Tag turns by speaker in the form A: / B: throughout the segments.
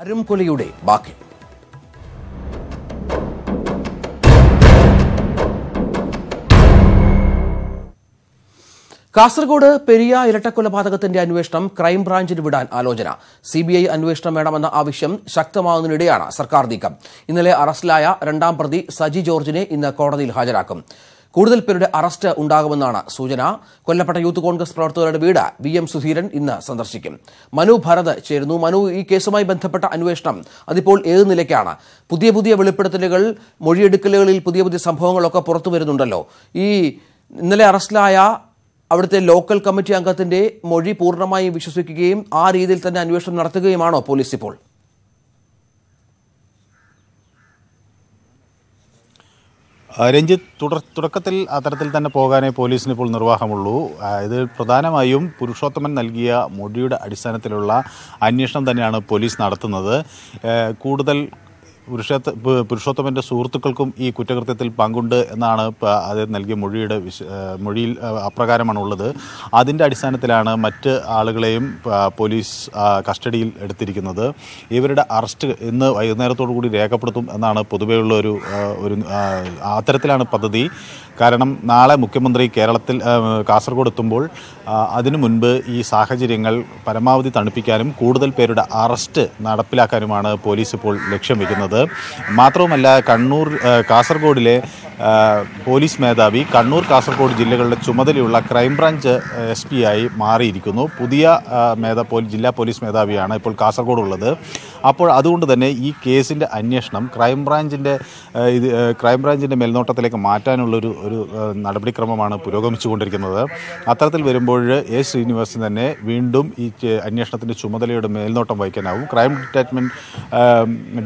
A: അരുംകൊലയുടെ ബാക്കി. കാസർഗോഡ് പെരിയ ഇരട്ടക്കൊലപാതകത്തിന്റെ അന്വേഷണം ക്രൈംബ്രാഞ്ചിന് വിടാൻ ആലോചന. സിബിഐ അന്വേഷണം വേണമെന്ന ആവശ്യം ശക്തമാകുന്നതിനിടെയാണ് സർക്കാർ നീക്കം. ഇന്നലെ അറസ്റ്റിലായ രണ്ടാം പ്രതി സജി ജോർജിനെ ഇന്ന് കോടതിയിൽ ഹാജരാക്കും. കൂടുതൽ പേരുടെ അറസ്റ്റ് ഉണ്ടാകുമെന്നാണ് സൂചന. കൊല്ലപ്പെട്ട യൂത്ത് കോൺഗ്രസ് പ്രവർത്തകരുടെ വീട് VM സുധീരൻ ഇന്ന് സന്ദർശിക്കും. മനു ഭരത് ചേരുന്നു. മനു, ഈ കേസുമായി ബന്ധപ്പെട്ട അന്വേഷണം അതിപ്പോൾ ഏത് നിലയ്ക്കാണ്? പുതിയ വെളിപ്പെടുത്തലുകൾ, മൊഴിയെടുക്കലുകളിൽ പുതിയ സംഭവങ്ങളൊക്കെ പുറത്തു വരുന്നുണ്ടല്ലോ. ഈ ഇന്നലെ അറസ്റ്റിലായ അവിടുത്തെ ലോക്കൽ കമ്മിറ്റി അംഗത്തിന്റെ മൊഴി പൂർണ്ണമായും വിശ്വസിക്കുകയും ആ രീതിയിൽ തന്നെ അന്വേഷണം നടത്തുകയുമാണോ പോലീസ് ഇപ്പോൾ?
B: രഞ്ജിത്ത്, തുടക്കത്തിൽ അത്തരത്തിൽ തന്നെ പോകാനേ പോലീസിന് ഇപ്പോൾ നിർവാഹമുള്ളൂ. ഇത് പ്രധാനമായും പുരുഷോത്തമൻ നൽകിയ മൊഴിയുടെ അടിസ്ഥാനത്തിലുള്ള അന്വേഷണം തന്നെയാണ് പോലീസ് നടത്തുന്നത്. കൂടുതൽ പുരുഷോത്തമൻ്റെ സുഹൃത്തുക്കൾക്കും ഈ കുറ്റകൃത്യത്തിൽ പങ്കുണ്ട് എന്നാണ് അത് നൽകിയ മൊഴിയിൽ അപ്രകാരമാണുള്ളത്. അതിൻ്റെ അടിസ്ഥാനത്തിലാണ് മറ്റ് ആളുകളെയും പോലീസ് കസ്റ്റഡിയിൽ എടുത്തിരിക്കുന്നത്. ഇവരുടെ അറസ്റ്റ് ഇന്ന് വൈകുന്നേരത്തോടു കൂടി രേഖപ്പെടുത്തും എന്നാണ് പൊതുവെയുള്ള ഒരു അത്തരത്തിലാണ് പദ്ധതി. കാരണം നാളെ മുഖ്യമന്ത്രി കാസർഗോഡ് എത്തുമ്പോൾ അതിനു മുൻപ് ഈ സാഹചര്യങ്ങൾ പരമാവധി തണുപ്പിക്കാനും കൂടുതൽ പേരുടെ അറസ്റ്റ് നടപ്പിലാക്കാനുമാണ് പോലീസ് ഇപ്പോൾ ലക്ഷ്യം വയ്ക്കുന്നത്. മാത്രവുമല്ല, കാസർഗോഡിലെ പോലീസ് മേധാവി കാസർഗോഡ് ജില്ലകളുടെ ചുമതലയുള്ള ക്രൈംബ്രാഞ്ച് SP ആയി മാറിയിരിക്കുന്നു. പുതിയ ജില്ലാ പോലീസ് മേധാവിയാണ് ഇപ്പോൾ കാസർഗോഡ് ഉള്ളത്. അപ്പോൾ അതുകൊണ്ട് തന്നെ ഈ കേസിൻ്റെ അന്വേഷണം ക്രൈംബ്രാഞ്ചിൻ്റെ മേൽനോട്ടത്തിലേക്ക് മാറ്റാനുള്ളൊരു നടപടിക്രമമാണ് പുരോഗമിച്ചുകൊണ്ടിരിക്കുന്നത്. അത്തരത്തിൽ വരുമ്പോൾ ശ്രീനിവാസൻ തന്നെ വീണ്ടും ഈ അന്വേഷണത്തിൻ്റെ ചുമതലയുടെ മേൽനോട്ടം വഹിക്കാനാവും. ക്രൈം ഡിറ്റാച്ച്മെൻറ്റ്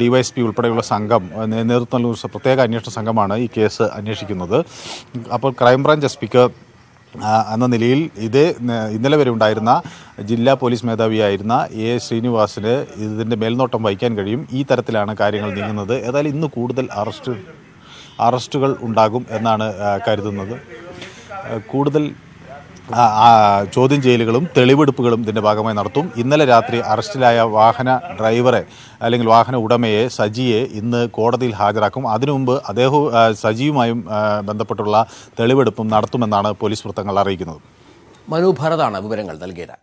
B: DYSP ഉൾപ്പെടെയുള്ള സംഘം നേതൃത്വം നൽകുന്ന പ്രത്യേക അന്വേഷണ സംഘമാണ് ഈ കേസ് അന്വേഷിക്കുന്നത്. അപ്പോൾ ക്രൈംബ്രാഞ്ച് SPക്ക് എന്ന നിലയിൽ ഇന്നലെ വരെ ഉണ്ടായിരുന്ന ജില്ലാ പോലീസ് മേധാവിയായിരുന്ന ശ്രീനിവാസിന് ഇതിൻ്റെ മേൽനോട്ടം വഹിക്കാൻ കഴിയും. ഈ തരത്തിലാണ് കാര്യങ്ങൾ നീങ്ങുന്നത്. ഏതായാലും ഇന്ന് കൂടുതൽ അറസ്റ്റുകൾ ഉണ്ടാകും എന്നാണ് കരുതുന്നത്. കൂടുതൽ ചോദ്യം ചെയ്യലുകളും തെളിവെടുപ്പുകളും ഇതിൻ്റെ ഭാഗമായി നടത്തും. ഇന്നലെ രാത്രി അറസ്റ്റിലായ വാഹന ഡ്രൈവറെ അല്ലെങ്കിൽ വാഹന ഉടമയെ സജിയെ ഇന്ന് കോടതിയിൽ ഹാജരാക്കും. അതിനു മുമ്പ് സജിയുമായും ബന്ധപ്പെട്ടുള്ള തെളിവെടുപ്പും നടത്തുമെന്നാണ് പോലീസ് വൃത്തങ്ങൾ അറിയിക്കുന്നത്.
A: മനു ഭരതാണ് വിവരങ്ങൾ നൽകിയത്.